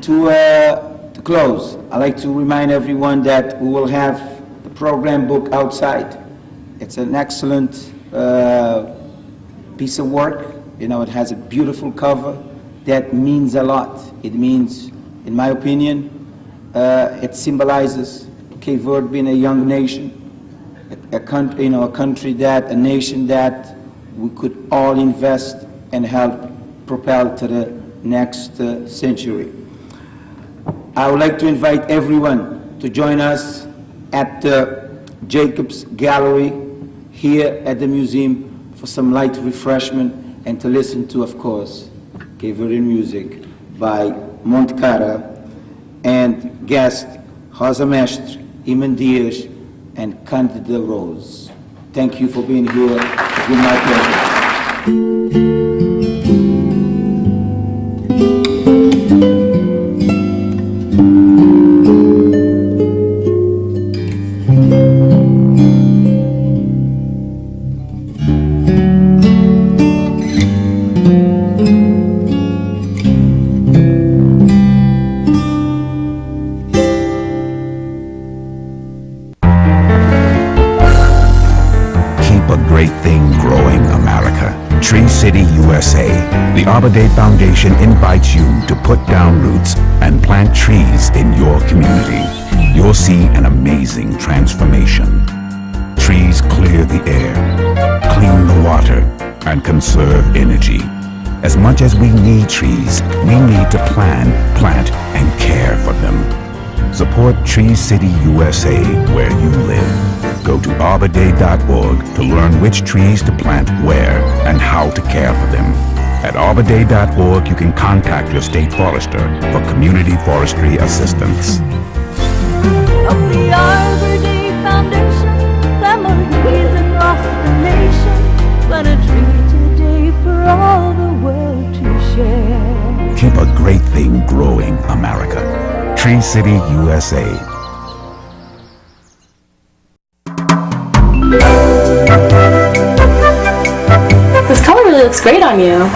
to close, I'd like to remind everyone that we will have the program book outside. It's an excellent piece of work. It has a beautiful cover that means a lot. It means, in my opinion, it symbolizes Cape Verde being a young nation, a nation that we could all invest and help propel to the next century. I would like to invite everyone to join us at the Jacobs Gallery here at the museum for some light refreshment and to listen to, of course, Cape Verdean music by Montcara and guest Rosa Mestre, Iman Dias, and Candida Rose. Thank you for being here. It's been my pleasure. USA. The Arbor Day Foundation invites you to put down roots and plant trees in your community. You'll see an amazing transformation. Trees clear the air, clean the water, and conserve energy. As much as we need trees, we need to plan, plant, and care for them. Support Tree City USA where you live. Go to arborday.org to learn which trees to plant where and how to care for them. At arborday.org, you can contact your state forester for community forestry assistance. Of the Arbor Day Foundation, families across the nation, plant a tree today for all the world to share. Keep a great thing growing, America. Tree City, USA. This color really looks great on you.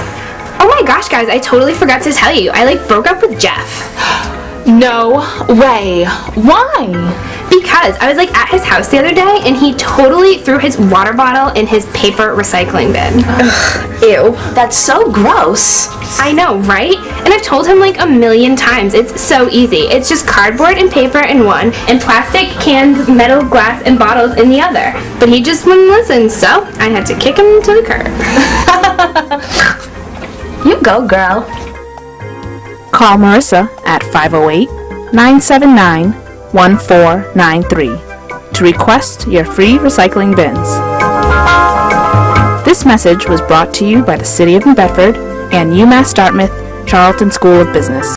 Oh my gosh, guys, I totally forgot to tell you. I broke up with Jeff. No way. Why? Because I was at his house the other day and he totally threw his water bottle in his paper recycling bin. Ugh, ew, that's so gross. I know, right? And I've told him a million times. It's so easy. It's just cardboard and paper in one and plastic, cans, metal, glass, and bottles in the other. But he just wouldn't listen, so I had to kick him to the curb. You go, girl. Call Marissa at 508-979-1493 to request your free recycling bins. This message was brought to you by the City of New Bedford and UMass Dartmouth Charlton School of Business.